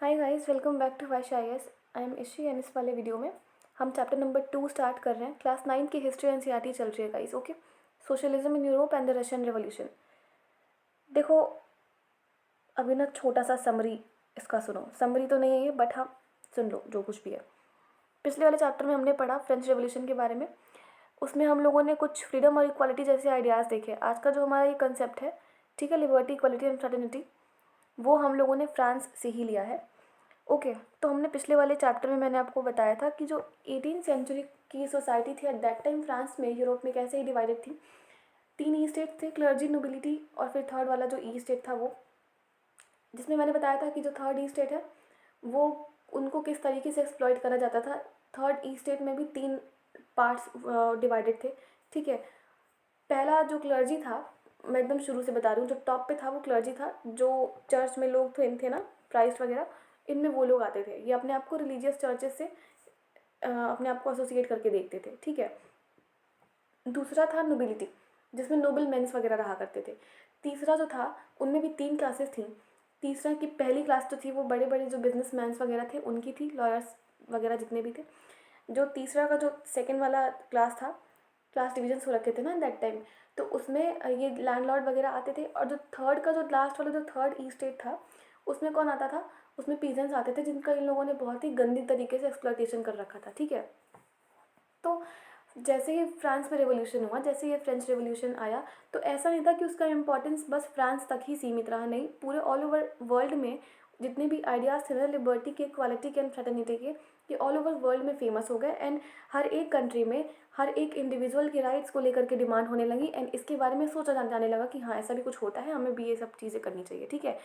Hi guys, welcome back to wish I S. I am Ishi and इस वाले video में हम चैप्टर नंबर 2 स्टार्ट कर रहे हैं। क्लास 9 की हिस्ट्री एनसीईआरटी चल रही है guys. Okay, socialism in Europe and the Russian revolution. देखो, अभी ना छोटा सा समरी इसका सुनो। समरी तो नहीं है ये, बट हाँ सुन लो जो कुछ भी है। पिछले वाले चैप्टर में हमने पढ़ा फ्रेंच रेवोल्यूशन के बारे में। उसमें हम लोगों ने कुछ फ्रीडम और इक्वालिटी जैसे आइडियाज़ देखे। आज का जो हमारा ये कंसेप्ट है, ठीक है, लिबर्टी, इक्वालिटी एंड फ्रेटर्निटी, वो हम लोगों ने फ्रांस से ही लिया है। ओके, तो हमने पिछले वाले चैप्टर में मैंने आपको बताया था कि जो 18th सेंचुरी की सोसाइटी थी एट दैट टाइम फ्रांस में, यूरोप में कैसे ही डिवाइडेड थी। 3 ई स्टेट थे, क्लर्जी, नोबिलिटी, और फिर थर्ड वाला जो ई स्टेट था वो, जिसमें मैंने बताया था कि जो थर्ड ई स्टेट है वो उनको किस तरीके से एक्सप्लॉइट करा जाता था। थर्ड ई स्टेट में भी 3 पार्ट्स डिवाइडेड थे, ठीक है। पहला जो क्लर्जी था, मैं एकदम शुरू से बता रही हूँ, जो टॉप पे था वो क्लर्जी था। जो चर्च में लोग थे ना, प्राइस्ट वगैरह, इनमें वो लोग आते थे। ये अपने आप को रिलीजियस चर्चेस से अपने आप को एसोसिएट करके देखते थे, ठीक है। दूसरा था नोबिलिटी, जिसमें नोबल मेंस वगैरह रहा करते थे। तीसरा जो था, उनमें भी 3 क्लासेस थी। तीसरा की पहली क्लास जो थी वो बड़े बड़े जो बिजनेस मैंस वगैरह थे उनकी थी, लॉयर्स वगैरह जितने भी थे। जो तीसरा का जो सेकेंड वाला क्लास था, क्लास डिविजन्स हो रखे थे ना दैट टाइम, तो उसमें ये लैंडलॉर्ड वगैरह आते थे। और जो थर्ड का जो लास्ट वाला जो थर्ड ई स्टेट था, उसमें कौन आता था? उसमें पीजेंट्स आते थे, जिनका इन लोगों ने बहुत ही गंदी तरीके से एक्सप्लॉइटेशन कर रखा था, ठीक है। तो जैसे ही फ्रांस में रेवोल्यूशन हुआ, जैसे ये फ्रेंच रेवोल्यूशन आया, तो ऐसा नहीं था कि उसका इम्पोर्टेंस बस फ्रांस तक ही सीमित रहा, नहीं, पूरे ऑल ओवर वर्ल्ड में जितने भी आइडियाज़ थे ना लिबर्टी के, इक्वालिटी के एंड फ्रेटर्निटी के, ये ऑल ओवर वर्ल्ड में फेमस हो गए। एंड हर एक कंट्री में हर एक इंडिविजुअल के राइट्स को लेकर के डिमांड होने लगी, एंड इसके बारे में सोचा जाने लगा कि हाँ ऐसा भी कुछ होता है, हमें भी ये सब चीज़ें करनी चाहिए, ठीक है।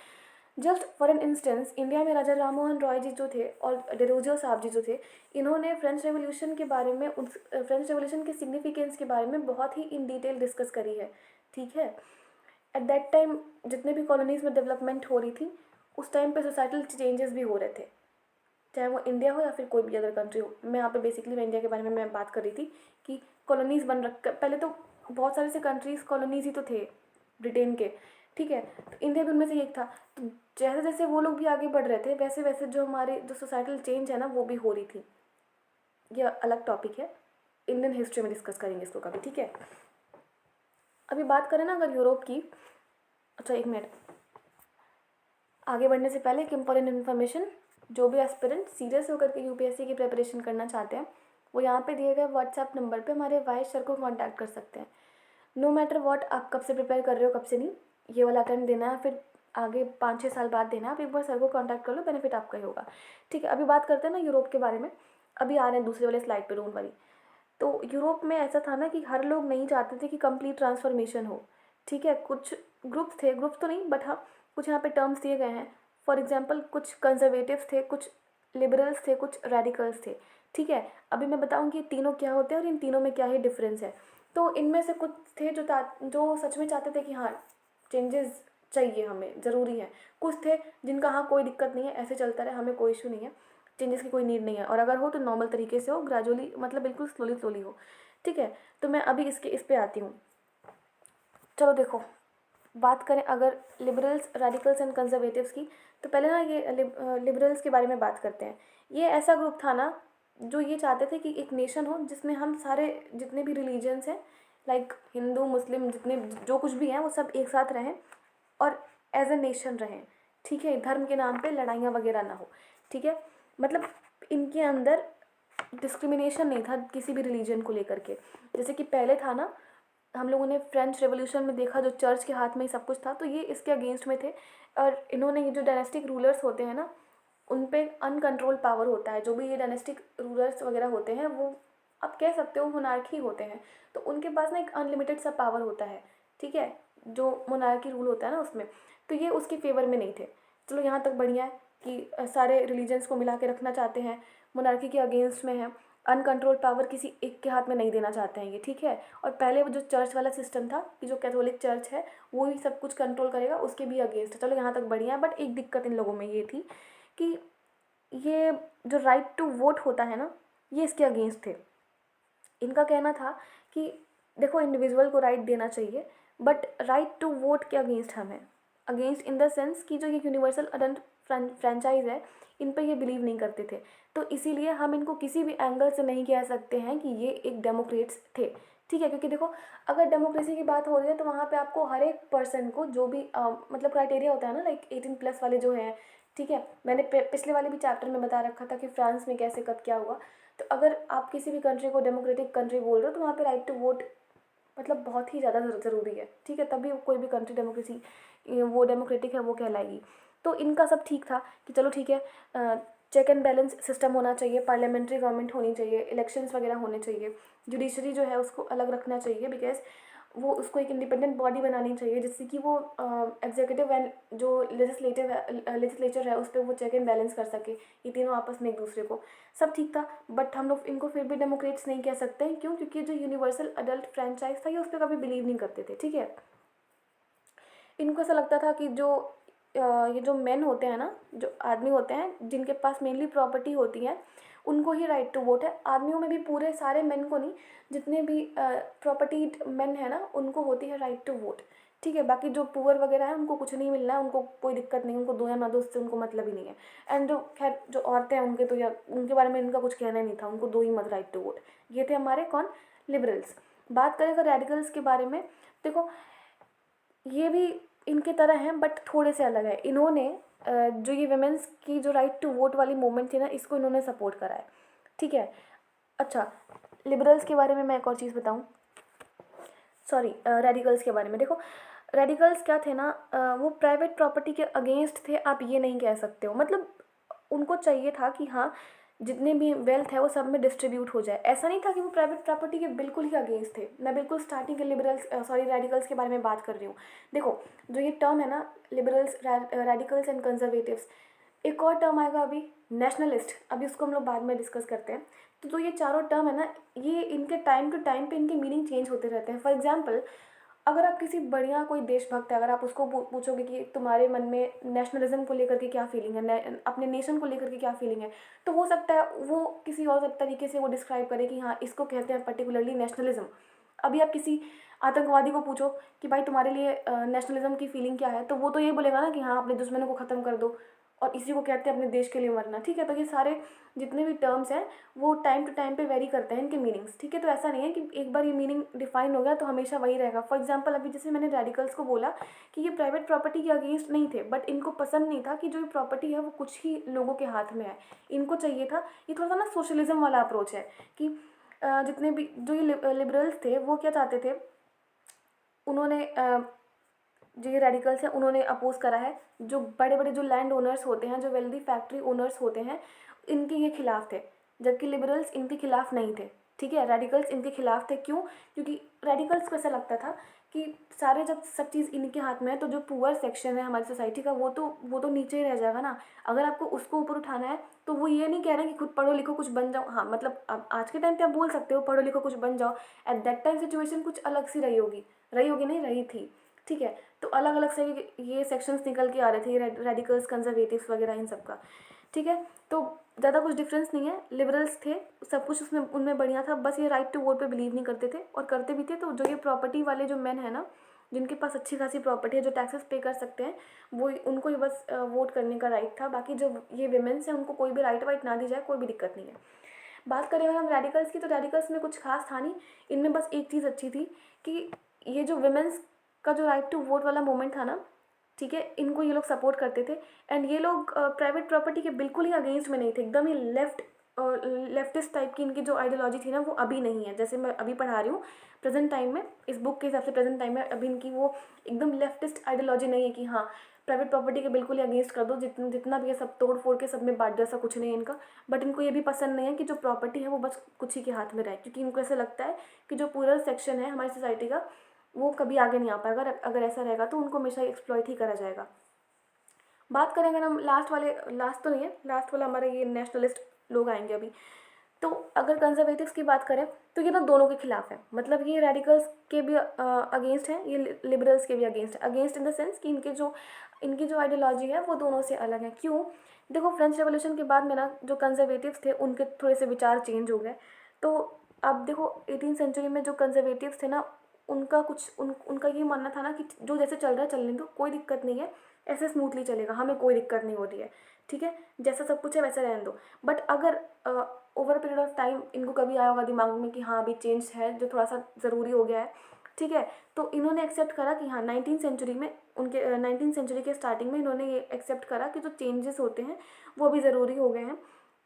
Just for an instance, India में राजा राममोहन रॉय जी जो थे और डेरोजियो साहब जी जो थे, इन्होंने फ्रेंच रेवोल्यूशन के बारे में, फ्रेंच रेवोल्यूशन के सिग्निफिकेंस के बारे में बहुत ही इन डिटेल डिस्कस करी है, ठीक है। एट दैट टाइम जितने भी कॉलोनीज़ में डेवलपमेंट हो रही थी, उस टाइम पे सोसाइटल चेंजेस भी हो रहे थे, चाहे वो इंडिया हो या फिर कोई भी अदर कंट्री हो। मैं यहाँ पे बेसिकली मैं इंडिया के बारे में मैं बात कर रही थी कि कॉलोनीज़ बन रख, पहले तो बहुत सारे से कंट्रीज़ कॉलोनीज़ ही तो थे ब्रिटेन के, ठीक है। तो इंडिया भी उनमें से एक था। तो जैसे जैसे वो लोग भी आगे बढ़ रहे थे, वैसे वैसे जो हमारे जो सोसाइटल चेंज है ना, वो भी हो रही थी। यह अलग टॉपिक है, इंडियन हिस्ट्री में डिस्कस करेंगे इसको कभी, ठीक है। अभी बात करें ना अगर यूरोप की, अच्छा एक मिनट, आगे बढ़ने से पहले एक इम्पॉर्टेंट इन्फॉर्मेशन, जो भी एस्पिरेंट सीरियस होकर के यूपीएससी की प्रिपरेशन करना चाहते हैं, वो यहाँ पे दिए गए व्हाट्सएप नंबर पे हमारे वाइस सर को कांटेक्ट कर सकते हैं। नो मैटर व्हाट, आप कब से प्रिपेयर कर रहे हो, कब से नहीं, ये वाला अटेम्प्ट देना है, फिर आगे 5-6 साल बाद देना है, आप एक बार सर को कांटेक्ट कर लो, बेनिफिट आपका ही होगा, ठीक है। अभी बात करते हैं ना यूरोप के बारे में। अभी आ रहे हैं दूसरे वाले स्लाइड पर, रूम वाली। तो यूरोप में ऐसा था ना कि हर लोग नहीं चाहते थे कि कंप्लीट ट्रांसफॉर्मेशन हो, ठीक है। कुछ ग्रुप्स थे, ग्रुप्स तो नहीं बट हाँ कुछ यहाँ पे टर्म्स दिए गए हैं। फॉर एग्जांपल कुछ कंजर्वेटिव्स थे, कुछ लिबरल्स थे, कुछ रेडिकल्स थे, ठीक है। अभी मैं बताऊँगी ये तीनों क्या होते हैं और इन तीनों में क्या ही डिफरेंस है। तो इनमें से कुछ थे जो सच में चाहते थे कि हाँ चेंजेस चाहिए, हमें ज़रूरी है। कुछ थे जिनका हाँ कोई दिक्कत नहीं है, ऐसे चलता रहे, हमें कोई इशू नहीं है, चेंजेस की कोई नीड नहीं है, और अगर हो तो नॉर्मल तरीके से हो, ग्रेजुअली, मतलब बिल्कुल स्लोली स्लोली हो, ठीक है। तो मैं अभी इस पे आती हूँ। चलो देखो, बात करें अगर लिबरल्स, रेडिकल्स एंड कंजर्वेटिव्स की, तो पहले ना ये लिबरल्स के बारे में बात करते हैं। ये ऐसा ग्रुप था ना जो ये चाहते थे कि एक नेशन हो जिसमें हम सारे जितने भी रिलीजन्स हैं, लाइक हिंदू, मुस्लिम, जितने जो कुछ भी हैं, वो सब एक साथ रहें और एज ए नेशन रहें, ठीक है। धर्म के नाम पे लड़ाइयाँ वगैरह ना हो, ठीक है। मतलब इनके अंदर डिस्क्रिमिनेशन नहीं था किसी भी रिलीजन को लेकर के। जैसे कि पहले था ना, हम लोगों ने फ्रेंच रेवोल्यूशन में देखा जो चर्च के हाथ में ही सब कुछ था, तो ये इसके अगेंस्ट में थे। और इन्होंने ये जो डायनेस्टिक रूलर्स होते हैं ना, उन पे अनकंट्रोल पावर होता है। जो भी ये डायनेस्टिक रूलर्स वगैरह होते हैं, वो आप कह सकते हो मोनार्की होते हैं, तो उनके पास ना एक अनलिमिटेड सा पावर होता है, ठीक है, जो मोनार्की रूल होता है ना उसमें। तो ये उसके फेवर में नहीं थे। चलो यहाँ तक बढ़िया है कि सारे रिलीजन्स को मिला के रखना चाहते हैं, मोनार्की के अगेंस्ट में है, अनकंट्रोल पावर किसी एक के हाथ में नहीं देना चाहते हैं ये, ठीक है। और पहले वो जो चर्च वाला सिस्टम था कि जो कैथोलिक चर्च है वो ही सब कुछ कंट्रोल करेगा, उसके भी अगेंस्ट है। चलो यहाँ तक बढ़िया है, बट एक दिक्कत इन लोगों में ये थी कि ये जो राइट टू वोट होता है ना, ये इसके अगेंस्ट थे। इनका कहना था कि देखो इंडिविजुअल को राइट देना चाहिए, बट राइट टू वोट के अगेंस्ट हम हैं। अगेंस्ट इन द सेंस कि जो ये यूनिवर्सल अडल्ट फ्रेंचाइज है इन पर ये बिलीव नहीं करते थे। तो इसीलिए हम इनको किसी भी एंगल से नहीं कह सकते हैं कि ये एक डेमोक्रेट्स थे, ठीक है। क्योंकि देखो अगर डेमोक्रेसी की बात हो रही है तो वहाँ पे आपको हर एक पर्सन को जो भी मतलब क्राइटेरिया होता है ना, लाइक 18+ वाले जो हैं, ठीक है। मैंने पिछले वाले भी चैप्टर में बता रखा था कि फ्रांस में कैसे कब क्या हुआ। तो अगर आप किसी भी कंट्री को डेमोक्रेटिक कंट्री बोल रहे हो तो वहाँ पे राइट टू वोट मतलब बहुत ही ज़्यादा ज़रूरी है, ठीक है। तभी कोई भी कंट्री डेमोक्रेसी वो डेमोक्रेटिक है वो कहलाएगी। तो इनका सब ठीक था कि चलो ठीक है, चेक एंड बैलेंस सिस्टम होना चाहिए, पार्लियामेंट्री गवर्नमेंट होनी चाहिए, इलेक्शंस वगैरह होने चाहिए, जुडिशरी जो है उसको अलग रखना चाहिए, बिकॉज वो उसको एक इंडिपेंडेंट बॉडी बनानी चाहिए जिससे कि वो एग्जीक्यूटिव एंड जो लेजिस्लेचर है उस पर वो चेक एंड बैलेंस कर सके, ये तीनों आपस में एक दूसरे को। सब ठीक था, बट हम लोग इनको फिर भी डेमोक्रेट्स नहीं कह सकते हैं। क्यों? क्योंकि जो यूनिवर्सल अडल्ट फ्रेंचाइज था ये उस पर कभी बिलीव नहीं करते थे, ठीक है। इनको ऐसा लगता था कि जो ये जो मेन होते हैं ना, जो आदमी होते हैं जिनके पास मेनली प्रॉपर्टी होती है उनको ही राइट टू वोट है। आदमियों में भी पूरे सारे मेन को नहीं, जितने भी प्रॉपर्टी मेन है ना उनको होती है राइट टू वोट, ठीक है। बाकी जो पुअर वगैरह है उनको कुछ नहीं मिलना है, उनको कोई दिक्कत नहीं, उनको दो या ना दो उससे उनको मतलब ही नहीं है। एंड जो खैर जो औरतें हैं उनके तो या उनके बारे में इनका कुछ कहना ही नहीं था, उनको दो ही मत राइट टू वोट। ये थे हमारे कौन? लिबरल्स। बात करें अगर रेडिकल्स के बारे में, देखो ये भी इनके तरह हैं बट थोड़े से अलग है। इन्होंने जो ये वुमेंस की जो राइट टू वोट वाली मूवमेंट थी ना इसको इन्होंने सपोर्ट करा है, ठीक है। अच्छा, लिबरल्स के बारे में मैं एक और चीज़ बताऊं, सॉरी रेडिकल्स के बारे में। देखो रेडिकल्स क्या थे ना, वो प्राइवेट प्रॉपर्टी के अगेंस्ट थे, आप ये नहीं कह सकते हो। मतलब उनको चाहिए था कि हाँ जितने भी वेल्थ है वो सब में डिस्ट्रीब्यूट हो जाए। ऐसा नहीं था कि वो प्राइवेट प्रॉपर्टी के बिल्कुल ही अगेंस्ट थे। मैं बिल्कुल स्टार्टिंग के लिबरल्स सॉरी रेडिकल्स के बारे में बात कर रही हूँ। देखो जो ये टर्म है ना लिबरल्स, रेडिकल्स एंड कंजर्वेटिव्स, एक और टर्म आएगा अभी नेशनलिस्ट, अभी उसको हम लोग बाद में डिस्कस करते हैं। तो जो ये चारों टर्म है ना ये इनके टाइम टू टाइम पे इनके मीनिंग चेंज होते रहते हैं। फॉर एग्जांपल अगर आप किसी बढ़िया कोई देशभक्त है, अगर आप उसको पूछोगे कि तुम्हारे मन में नेशनलिज्म को लेकर के क्या फीलिंग है, अपने नेशन को लेकर के क्या फीलिंग है, तो हो सकता है वो किसी और तरीके से वो डिस्क्राइब करे कि हाँ इसको कहते हैं पर्टिकुलरली नेशनलिज्म। अभी आप किसी आतंकवादी को पूछो कि भाई तुम्हारे लिए नेशनलिज्म की फीलिंग क्या है, तो वो तो ये बोलेगा ना कि हाँ अपने दुश्मनों को ख़त्म कर दो और इसी को कहते हैं अपने देश के लिए मरना, ठीक है। तो ये सारे जितने भी टर्म्स हैं वो टाइम टू टाइम पे वेरी करते हैं इनके मीनिंग्स, ठीक है। तो ऐसा नहीं है कि एक बार ये मीनिंग डिफाइन हो गया तो हमेशा वही रहेगा। फॉर एग्जांपल अभी जैसे मैंने रेडिकल्स को बोला कि ये प्राइवेट प्रॉपर्टी के अगेंस्ट नहीं थे, बट इनको पसंद नहीं था कि जो ये प्रॉपर्टी है वो कुछ ही लोगों के हाथ में है। इनको चाहिए था, ये थोड़ा सा ना सोशलिज्म वाला अप्रोच है कि जितने भी जो ये लिबरल्स थे वो क्या चाहते थे, उन्होंने जो ये रेडिकल्स हैं उन्होंने अपोज करा है जो बड़े बड़े जो लैंड ओनर्स होते हैं, जो वेल्दी फैक्ट्री ओनर्स होते हैं, इनके ये खिलाफ थे, जबकि लिबरल्स इनके खिलाफ नहीं थे, ठीक है। रेडिकल्स इनके खिलाफ थे, क्यों? क्योंकि रेडिकल्स को ऐसा लगता था कि सारे जब सब चीज़ इनके हाथ में है तो जो पुअर सेक्शन है हमारी सोसाइटी का वो तो नीचे ही रह जाएगा ना। अगर आपको उसको ऊपर उठाना है तो वो ये नहीं कह रहे कि खुद पढ़ो लिखो कुछ बन जाओ। हाँ मतलब अब आज के टाइम पे आप बोल सकते हो पढ़ो लिखो कुछ बन जाओ, एट दैट टाइम सिचुएशन कुछ अलग सी रही होगी नहीं रही थी, ठीक है। तो अलग अलग से ये सेक्शंस निकल के आ रहे थे, ये रेडिकल्स कंजर्वेटिव्स वगैरह इन सब का, ठीक है। तो ज़्यादा कुछ डिफरेंस नहीं है, लिबरल्स थे सब कुछ उसमें उनमें बढ़िया था, बस ये राइट टू वोट पे बिलीव नहीं करते थे और करते भी थे। तो जो ये प्रॉपर्टी वाले जो मेन है ना जिनके पास अच्छी खासी प्रॉपर्टी है, जो टैक्सेस पे कर सकते हैं, वो उनको ही बस वोट करने का राइट था। बाकी जो ये विमेंस हैं उनको कोई भी राइट वाइट ना दी जाए, कोई भी दिक्कत नहीं है। बात करें अगर हम रेडिकल्स की, तो रेडिकल्स में कुछ खास था नहीं, इनमें बस एक चीज़ अच्छी थी कि ये जो विमेंस का जो राइट टू वोट वाला मोमेंट था ना, ठीक है, इनको ये लोग सपोर्ट करते थे। एंड ये लोग प्राइवेट प्रॉपर्टी के बिल्कुल ही अगेंस्ट में नहीं थे, एकदम ही लेफ्टिस्ट टाइप की इनकी जो आइडियोलॉजी थी ना वो अभी नहीं है। जैसे मैं अभी पढ़ा रही हूँ प्रेजेंट टाइम में, इस बुक के हिसाब से प्रेजेंट टाइम में अभी इनकी वो एकदम लेफ्टिस्ट आइडियोलॉजी नहीं है कि हाँ प्राइवेट प्रॉपर्टी के बिल्कुल ही अगेंस्ट कर दो, जितना भी है सब तोड़ फोड़ के सब में बांट दो, ऐसा कुछ नहीं है इनका। बट इनको ये भी पसंद नहीं है कि जो प्रॉपर्टी है वो बस कुछ ही के हाथ में रहे, क्योंकि इनको ऐसा लगता है कि जो पूरा सेक्शन है हमारी सोसाइटी का वो कभी आगे नहीं आ पाएगा। अगर ऐसा रहेगा तो उनको हमेशा एक्सप्लॉइट ही करा जाएगा। बात करें अगर हम लास्ट तो नहीं है, लास्ट वाला हमारे ये नेशनलिस्ट लोग आएंगे अभी। तो अगर कंजर्वेटिव्स की बात करें तो ये ना दोनों के खिलाफ है, मतलब ये रेडिकल्स के भी अगेंस्ट हैं, ये लिबरल्स के भी अगेंस्ट है। अगेंस्ट इन द सेंस कि इनकी जो आइडियोलॉजी है वो दोनों से अलग है। क्यों? देखो फ्रेंच रेवोल्यूशन के बाद में ना जो कंजर्वेटिव्स थे उनके थोड़े से विचार चेंज हो गए। तो अब देखो 18th सेंचुरी में जो कंजर्वेटिव्स थे ना उनका ये मानना था ना कि जो जैसे चल रहा है चलने दो, कोई दिक्कत नहीं है, ऐसे स्मूथली चलेगा, हमें कोई दिक्कत नहीं हो रही है, ठीक है, जैसा सब कुछ है वैसा रहने दो। बट अगर ओवर पीरियड ऑफ टाइम इनको कभी आया होगा दिमाग में कि हाँ अभी चेंज है जो थोड़ा सा ज़रूरी हो गया है, ठीक है, तो इन्होंने एक्सेप्ट करा कि हाँ 19th सेंचुरी में, उनके 19th सेंचुरी के स्टार्टिंग में इन्होंने ये एक्सेप्ट करा कि जो चेंजेस होते हैं वो भी ज़रूरी हो गए हैं,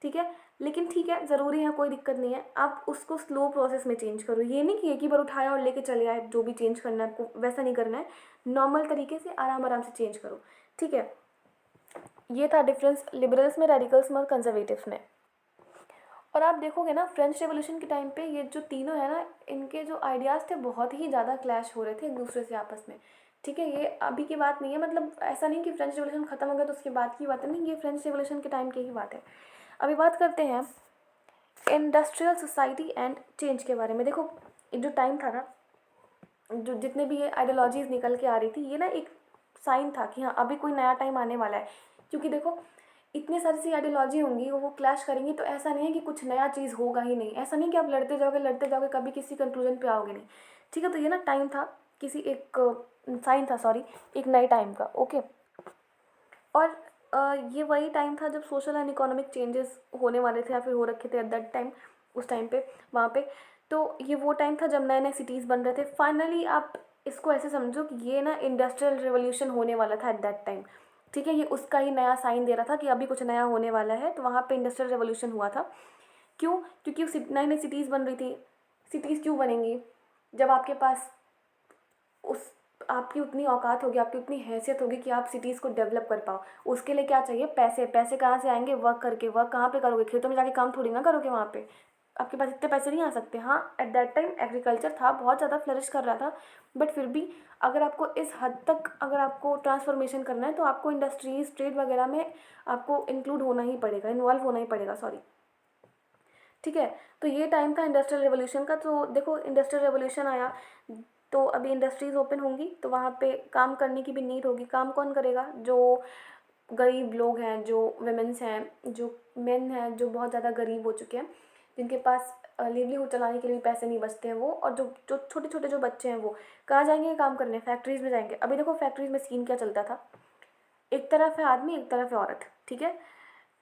ठीक है। लेकिन ठीक है, ज़रूरी है, कोई दिक्कत नहीं है, आप उसको स्लो प्रोसेस में चेंज करो। ये नहीं कि एक ही बार उठाया और लेके चले आए, जो भी चेंज करना है आपको वैसा नहीं करना है, नॉर्मल तरीके से आराम आराम से चेंज करो, ठीक है। ये था डिफरेंस लिबरल्स में, रेडिकल्स में और कंजर्वेटिव्स में। और आप देखोगे ना फ्रेंच रेवोल्यूशन के टाइम पे ये जो तीनों है ना, इनके जो आइडियाज़ थे बहुत ही ज़्यादा क्लैश हो रहे थे एक दूसरे से आपस में, ठीक है। ये अभी की बात नहीं है, मतलब ऐसा नहीं कि फ्रेंच रेवोल्यूशन ख़त्म हो गया तो उसके बाद की बात है, नहीं, ये फ्रेंच रेवोल्यूशन के टाइम की ही बात है। अभी बात करते हैं इंडस्ट्रियल सोसाइटी एंड चेंज के बारे में। देखो जो टाइम था ना, जो जितने भी ये आइडियोलॉजीज निकल के आ रही थी, ये ना एक साइन था कि हाँ अभी कोई नया टाइम आने वाला है। क्योंकि देखो इतनी सारी सी आइडियोलॉजी होंगी, वो क्लैश करेंगी, तो ऐसा नहीं है कि कुछ नया चीज़ होगा ही नहीं, ऐसा नहीं कि आप लड़ते जाओगे कभी किसी कंक्लूजन पे आओगे नहीं, ठीक है। तो ये ना टाइम था, किसी एक साइन था, सॉरी, एक नए टाइम का, ओके। और ये वही टाइम था जब सोशल एंड इकोनॉमिक चेंजेस होने वाले थे या फिर हो रखे थे एट दैट टाइम, उस टाइम पे वहाँ पे। तो ये वो टाइम था जब नए नए सिटीज़ बन रहे थे। फाइनली आप इसको ऐसे समझो कि ये ना इंडस्ट्रियल रिवोल्यूशन होने वाला था एट दैट टाइम, ठीक है। ये उसका ही नया साइन दे रहा था कि अभी कुछ नया होने वाला है, तो वहाँ पे इंडस्ट्रियल रिवोल्यूशन हुआ था। क्यों? क्योंकि नई नई सिटीज़ बन रही थी। सिटीज़ क्यों बनेंगी? जब आपके पास उस आपकी उतनी औकात होगी, आपकी उतनी हैसियत होगी कि आप सिटीज़ को डेवलप कर पाओ। उसके लिए क्या चाहिए? पैसे। पैसे कहाँ से आएंगे? वर्क करके। वर्क कहाँ पे करोगे? खेतों में जाके काम थोड़ी ना करोगे वहाँ पे, आपके पास इतने पैसे नहीं आ सकते। हाँ, एट दैट टाइम एग्रीकल्चर था, बहुत ज़्यादा फ्लरिश कर रहा था, बट फिर भी अगर आपको इस हद तक अगर आपको ट्रांसफॉर्मेशन करना है तो आपको इंडस्ट्रीज, ट्रेड वगैरह में आपको इंक्लूड होना ही पड़ेगा, इन्वॉल्व होना ही पड़ेगा, सॉरी, ठीक है। तो ये टाइम था इंडस्ट्रियल रेवोल्यूशन का। तो देखो इंडस्ट्रियल रेवोल्यूशन आया तो अभी इंडस्ट्रीज़ ओपन होंगी तो वहाँ पे काम करने की भी नीड होगी। काम कौन करेगा? जो गरीब लोग हैं, जो वुमेन्स हैं, जो मेन हैं, जो बहुत ज़्यादा गरीब हो चुके हैं, जिनके पास लिवलीहुड चलाने के लिए भी पैसे नहीं बचते हैं वो, और जो जो छोटे छोटे जो बच्चे हैं वो कहाँ जाएंगे काम करने? फैक्ट्रीज़ में जाएंगे। अभी देखो फैक्ट्रीज़ में सीन क्या चलता था, एक तरफ है आदमी, एक तरफ है औरत, ठीक है।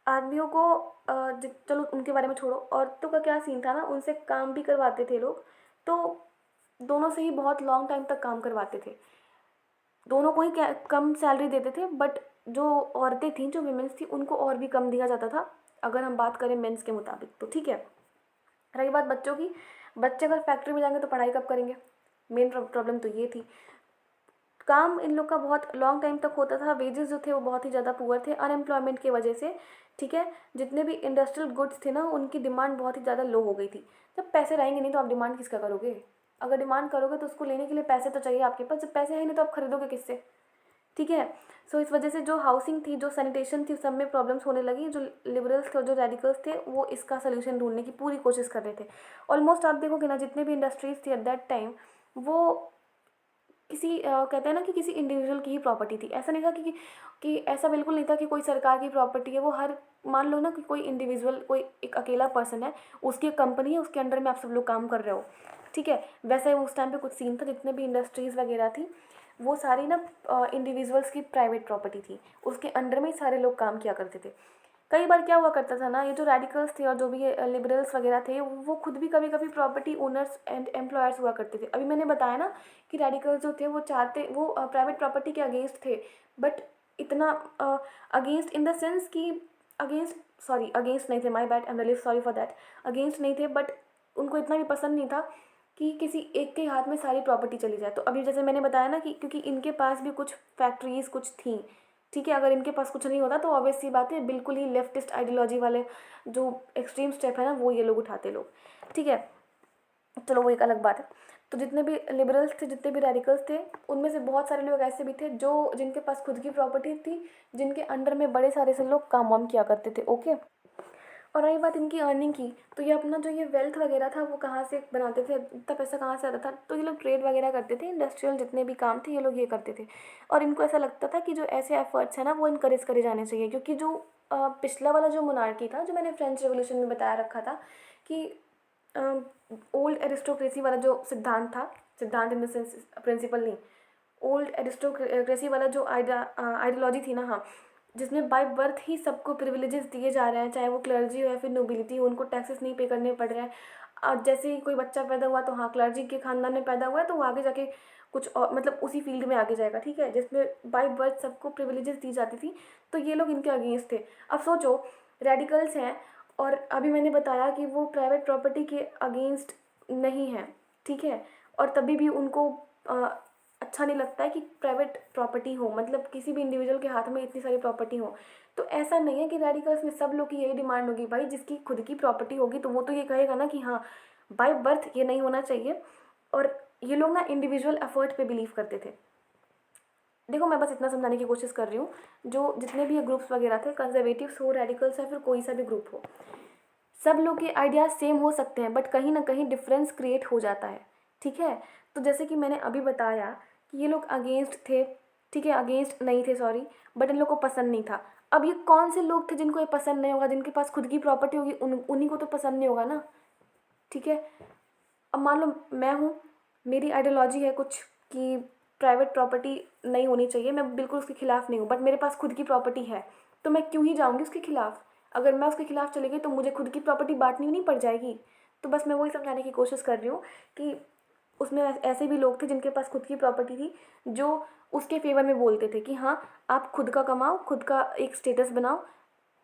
आदमियों को चलो उनके बारे में छोड़ो, औरतों का क्या सीन था ना, उनसे काम भी करवाते थे लोग, तो दोनों से ही बहुत लॉन्ग टाइम तक काम करवाते थे, दोनों को ही कम सैलरी देते थे, बट जो औरतें थीं, जो विमेंस थी, उनको और भी कम दिया जाता था अगर हम बात करें मेंस के मुताबिक, तो ठीक है। रही बात बच्चों की, बच्चे अगर फैक्ट्री में जाएंगे तो पढ़ाई कब करेंगे? मेन प्रॉब्लम तो ये थी। काम इन लोग का बहुत लॉन्ग टाइम तक होता था, वेजेस जो थे वो बहुत ही ज़्यादा पुअर थे अनएम्प्लॉयमेंट की वजह से, ठीक है। जितने भी इंडस्ट्रियल गुड्स थे ना, उनकी डिमांड बहुत ही ज़्यादा लो हो गई थी। जब पैसे रहेंगे नहीं तो आप डिमांड किसका करोगे? अगर डिमांड करोगे तो उसको लेने के लिए पैसे तो चाहिए आपके पास, जब पैसे है नहीं तो आप खरीदोगे किससे, ठीक है। सो इस वजह से जो हाउसिंग थी, जो सैनिटेशन थी, सब में प्रॉब्लम्स होने लगी। जो लिबरल्स थे और जो रेडिकल्स थे वो इसका सोल्यूशन ढूंढने की पूरी कोशिश कर रहे थे। ऑलमोस्ट आप देखोगे ना, जितने भी इंडस्ट्रीज थी एट दैट टाइम, वो किसी कहते हैं ना कि किसी इंडिविजुअल की ही प्रॉपर्टी थी। ऐसा नहीं था कि ऐसा बिल्कुल नहीं था कि कोई सरकार की प्रॉपर्टी है। वो हर, मान लो ना कि कोई इंडिविजुअल, कोई एक अकेला पर्सन है, उसकी एक कंपनी है, उसके अंडर में आप सब लोग काम कर रहे हो, ठीक है। वैसे ही उस टाइम पे कुछ सीन था, जितने भी इंडस्ट्रीज़ वगैरह थी वो सारी ना इंडिविजुअल्स की प्राइवेट प्रॉपर्टी थी, उसके अंडर में ही सारे लोग काम किया करते थे। कई बार क्या हुआ करता था ना, ये जो रेडिकल्स थे और जो भी ये लिबरल्स वगैरह थे, वो खुद भी कभी कभी प्रॉपर्टी ओनर्स एंड एम्प्लॉयर्स हुआ करते थे। अभी मैंने बताया ना कि रेडिकल्स जो थे वो चाहते, वो प्राइवेट प्रॉपर्टी के अगेंस्ट थे, बट इतना अगेंस्ट इन द सेंस कि अगेंस्ट, सॉरी अगेंस्ट नहीं थे, my bad, I am really sorry for that, against नहीं थे, बट उनको इतना भी पसंद नहीं था कि किसी एक के हाथ में सारी प्रॉपर्टी चली जाए। तो अभी जैसे मैंने बताया ना कि क्योंकि इनके पास भी कुछ फैक्ट्रीज कुछ थी, ठीक है, अगर इनके पास कुछ नहीं होता तो ऑब्वियस सी बात है, बिल्कुल ही लेफ्टिस्ट आइडियोलॉजी वाले जो एक्सट्रीम स्टेप है ना, वो ये लोग उठाते लोग, ठीक है। चलो वो एक अलग बात है। तो जितने भी लिबरल्स थे, जितने भी रेडिकल्स थे, उनमें से बहुत सारे लोग ऐसे भी थे जो जिनके पास खुद की प्रॉपर्टी थी, जिनके अंडर में बड़े सारे से लोग काम वाम किया करते थे, ओके। और रही बात इनकी अर्निंग की, तो ये अपना जो ये वेल्थ वगैरह था वो कहाँ से बनाते थे, इतना पैसा कहाँ से आता था? तो ये लोग ट्रेड वगैरह करते थे, इंडस्ट्रियल जितने भी काम थे ये लोग ये करते थे। और इनको ऐसा लगता था कि जो ऐसे एफर्ट्स हैं ना वो इनकरेज करे जाने चाहिए, क्योंकि जो पिछला वाला जो मोनार्की था, जो मैंने फ्रेंच रेवोल्यूशन में बताया रखा था कि ओल्ड एरिस्टोक्रेसी वाला जो सिद्धांत था, सिद्धांत इन द सेंस प्रिंसिपल नहीं, ओल्ड एरिस्टोक्रेसी वाला जो आइडियोलॉजी थी ना, हाँ, जिसमें बाय बर्थ ही सबको प्रिविलेजेस दिए जा रहे हैं, चाहे वो क्लर्जी हो या फिर नोबिलिटी हो, उनको टैक्सेस नहीं पे करने पड़ रहे हैं। जैसे ही कोई बच्चा पैदा हुआ तो हाँ क्लर्जी के खानदान में पैदा हुआ है तो वो आगे जाके कुछ और मतलब उसी फील्ड में आगे जाएगा, ठीक है, जिसमें बाय बर्थ सबको प्रिविलेजेस दी जाती थी, तो ये लोग इनके अगेंस्ट थे। अब सोचो रेडिकल्स हैं और अभी मैंने बताया कि वो प्राइवेट प्रॉपर्टी के अगेंस्ट नहीं है, ठीक है, और तभी भी उनको अच्छा नहीं लगता है कि प्राइवेट प्रॉपर्टी हो, मतलब किसी भी इंडिविजुअल के हाथ में इतनी सारी प्रॉपर्टी हो। तो ऐसा नहीं है कि रेडिकल्स में सब लोग की यही डिमांड होगी, भाई जिसकी खुद की प्रॉपर्टी होगी तो वो तो ये कहेगा ना कि हाँ बाय बर्थ ये नहीं होना चाहिए। और ये लोग ना इंडिविजुअल एफर्ट पे बिलीव करते थे। देखो मैं बस इतना समझाने की कोशिश कर रही हूँ, जो जितने भी ये ग्रुप्स वगैरह थे, कंजर्वेटिव्स हो, रेडिकल्स या फिर कोई सा भी ग्रुप हो, सब लोग के आइडियाज़ सेम हो सकते हैं बट कहीं ना कहीं डिफरेंस क्रिएट हो जाता है, ठीक है। तो जैसे कि मैंने अभी बताया कि ये लोग अगेंस्ट थे, ठीक है, अगेंस्ट नहीं थे सॉरी, बट इन लोग को पसंद नहीं था। अब ये कौन से लोग थे जिनको ये पसंद नहीं होगा, जिनके पास खुद की प्रॉपर्टी होगी उन्हीं को तो पसंद नहीं होगा ना, ठीक है। अब मान लो मैं हूँ, मेरी आइडियोलॉजी है कुछ कि प्राइवेट प्रॉपर्टी नहीं होनी चाहिए, मैं बिल्कुल उसके खिलाफ नहीं हूँ, बट मेरे पास खुद की प्रॉपर्टी है तो मैं क्यों ही जाऊँगी उसके खिलाफ। अगर मैं उसके खिलाफ चली गई तो मुझे खुद की प्रॉपर्टी बांटनी नहीं पड़ जाएगी। तो बस मैं वही समझाने की कोशिश कर रही हूँ कि उसमें ऐसे भी लोग थे जिनके पास खुद की प्रॉपर्टी थी, जो उसके फेवर में बोलते थे कि हाँ आप खुद का कमाओ, खुद का एक स्टेटस बनाओ,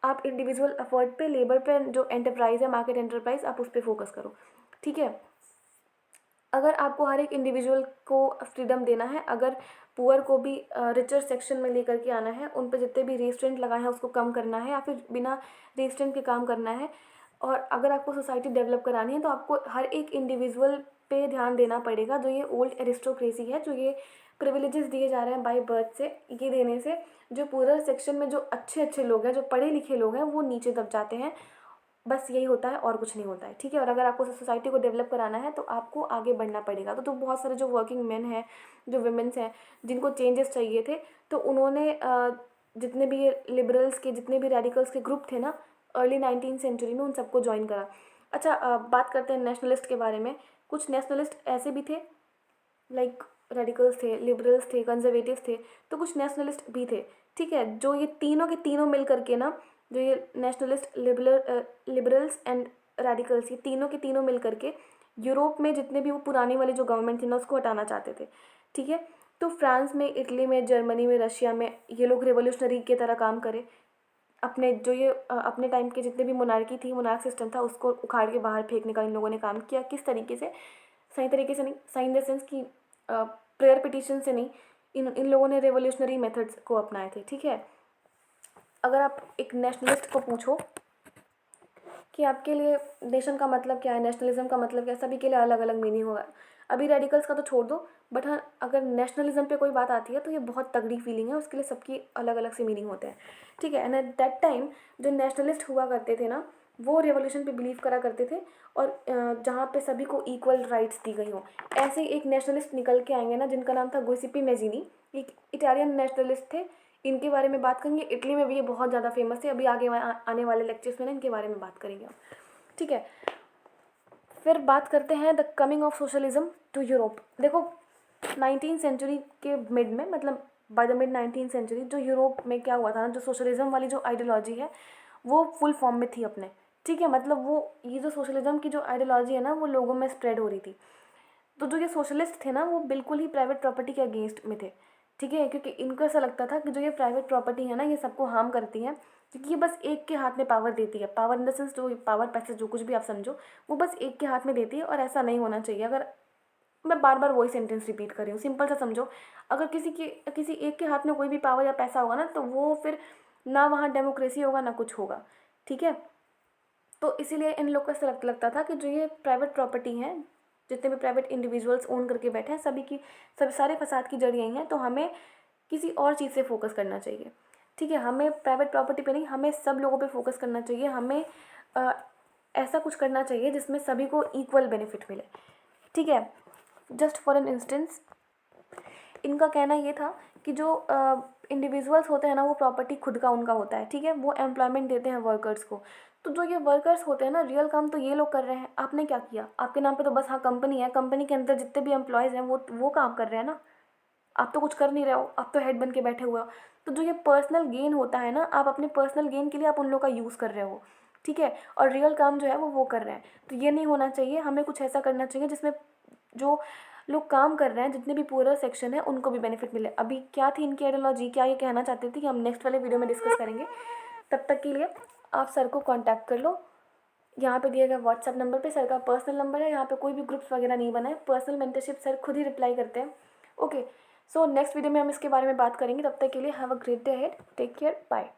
आप इंडिविजुअल एफर्ट पे, लेबर पे, जो एंटरप्राइज है मार्केट एंटरप्राइज, आप उस पर फोकस करो, ठीक है। अगर आपको हर एक इंडिविजुअल को फ्रीडम देना है, अगर पुअर को भी रिचर सेक्शन में लेकर के आना है, उन पर जितने भी रेस्ट्रेंट लगाए हैं उसको कम करना है या फिर बिना रेस्ट्रेंट के काम करना है, और अगर आपको सोसाइटी डेवलप करानी है तो आपको हर एक इंडिविजुअल पे ध्यान देना पड़ेगा। जो ये ओल्ड एरिस्टोक्रेसी है, जो ये प्रिविलेजेस दिए जा रहे हैं बाय बर्थ से, ये देने से जो पूरा सेक्शन में जो अच्छे अच्छे लोग हैं, जो पढ़े लिखे लोग हैं, वो नीचे दब जाते हैं। बस यही होता है और कुछ नहीं होता है, ठीक है। और अगर आपको सोसाइटी को डेवलप कराना है तो आपको आगे बढ़ना पड़ेगा। तो बहुत सारे जो वर्किंग मैन हैं, जो वुमेन्स हैं, जिनको चेंजेस चाहिए थे, तो उन्होंने जितने भी ये लिबरल्स के, जितने भी रेडिकल्स के ग्रुप थे ना अर्ली 19th सेंचुरी में, उन सबको ज्वाइन करा। अच्छा बात करते हैं नेशनलिस्ट के बारे में। कुछ नेशनलिस्ट ऐसे भी थे, लाइक रेडिकल्स थे, लिबरल्स थे, कंजर्वेटिव्स थे, तो कुछ नेशनलिस्ट भी थे, ठीक है। जो ये तीनों के तीनों मिल करके ना, जो ये नेशनलिस्ट, लिबरल्स एंड रेडिकल्स, ये तीनों के तीनों मिल करके यूरोप में जितने भी वो पुरानी वाली जो गवर्नमेंट थी ना उसको हटाना चाहते थे, ठीक है। तो फ्रांस में, इटली में, जर्मनी में, रशिया में ये लोग रेवोल्यूशनरी की तरह काम करे। अपने जो ये अपने टाइम के जितने भी मोनार्की थी, मोनार्क सिस्टम था, उसको उखाड़ के बाहर फेंकने का इन लोगों ने काम किया। किस तरीके से? सही तरीके से नहीं, सही इन द सेंस कि प्रेयर पिटिशन से नहीं, इन लोगों ने रेवोल्यूशनरी मेथड्स को अपनाए थे, ठीक है। अगर आप एक नेशनलिस्ट को पूछो कि आपके लिए नेशन का मतलब क्या है, नेशनलिज्म का मतलब क्या है, सभी के लिए अलग अलग मीनिंग होगा। अभी रेडिकल्स का तो छोड़ दो, बट हाँ अगर नेशनलिज्म पे कोई बात आती है तो ये बहुत तगड़ी फीलिंग है, उसके लिए सबकी अलग अलग से मीनिंग होते हैं, ठीक है। एंड एट दैट टाइम जो नेशनलिस्ट हुआ करते थे ना, वो रेवोल्यूशन पे बिलीव करा करते थे, और जहाँ पे सभी को इक्वल राइट्स दी गई हों। ऐसे ही एक नेशनलिस्ट निकल के आएंगे ना, जिनका नाम था गुइसेप्पे मैज़ीनी, एक इटालियन नेशनलिस्ट थे। इनके बारे में बात करेंगे, इटली में भी ये बहुत ज़्यादा फेमस है। अभी आगे आने वाले लेक्चर्स में ना इनके बारे में बात करेंगे हम, ठीक है। फिर बात करते हैं the coming of socialism to Europe. देखो 19th सेंचुरी के मिड में, मतलब by the mid 19th century, जो यूरोप में क्या हुआ था ना, जो सोशलिज्म वाली जो आइडियोलॉजी है वो फुल फॉर्म में थी अपने, ठीक है। मतलब वो ये जो सोशलिज्म की जो आइडियोलॉजी है ना वो लोगों में स्प्रेड हो रही थी। तो जो ये सोशलिस्ट थे ना वो बिल्कुल ही प्राइवेट प्रॉपर्टी के अगेंस्ट में थे, ठीक है, क्योंकि इनको ऐसा लगता था कि जो ये प्राइवेट प्रॉपर्टी है ना ये सबको हार्म करती है, क्योंकि ये बस एक के हाथ में पावर देती है। पावर इन द सेंस जो पावर, पैसे, जो कुछ भी आप समझो, वो बस एक के हाथ में देती है, और ऐसा नहीं होना चाहिए। अगर मैं बार बार वही सेंटेंस रिपीट कर रही हूँ, सिंपल सा समझो, अगर किसी एक के हाथ में कोई भी पावर या पैसा होगा ना, तो वो फिर ना वहाँ डेमोक्रेसी होगा ना कुछ होगा, ठीक है। तो इसीलिए इन लोग को ऐसा लगता था कि जो ये प्राइवेट प्रॉपर्टी है, जितने भी प्राइवेट इंडिविजुअल्स ओन करके बैठे हैं, सभी सारे फसाद की जड़ यही हैं। तो हमें किसी और चीज़ से फोकस करना चाहिए, ठीक है। हमें प्राइवेट प्रॉपर्टी पे नहीं, हमें सब लोगों पे फोकस करना चाहिए। हमें ऐसा कुछ करना चाहिए जिसमें सभी को इक्वल बेनिफिट मिले, ठीक है। जस्ट फॉर एन इंस्टेंस, इनका कहना ये था कि जो इंडिविजुअल्स होते हैं ना वो प्रॉपर्टी खुद का उनका होता है, ठीक है, वो एम्प्लॉयमेंट देते हैं वर्कर्स को। तो जो ये वर्कर्स होते हैं ना, रियल काम तो ये लोग कर रहे हैं, आपने क्या किया, आपके नाम पे तो बस हाँ कंपनी है, कंपनी के अंदर जितने भी एम्प्लॉयज़ हैं वो काम कर रहे हैं ना, आप तो कुछ कर नहीं रहे हो, आप तो हेड बन के बैठे हुए हो। तो जो ये पर्सनल गेन होता है ना, आप अपने पर्सनल गेन के लिए आप उन लोग का यूज़ कर रहे हो, ठीक है, और रियल काम जो है वो कर रहे हैं। तो ये नहीं होना चाहिए, हमें कुछ ऐसा करना चाहिए जिसमें जो लोग काम कर रहे हैं, जितने भी पूरा सेक्शन है, उनको भी बेनिफिट मिले। अभी क्या थी इनकी आइडियोलॉजी, क्या ये कहना चाहते थे, कि हम नेक्स्ट वाले वीडियो में डिस्कस करेंगे। तब तक के लिए आप सर को कांटेक्ट कर लो, यहाँ पे दिए गए व्हाट्सअप नंबर पे, सर का पर्सनल नंबर है, यहाँ पे कोई भी ग्रुप्स वगैरह नहीं बना है, पर्सनल मेंटरशिप सर खुद ही रिप्लाई करते हैं। ओके, सो नेक्स्ट वीडियो में हम इसके बारे में बात करेंगे। तब तक के लिए have a great day ahead, take care, bye.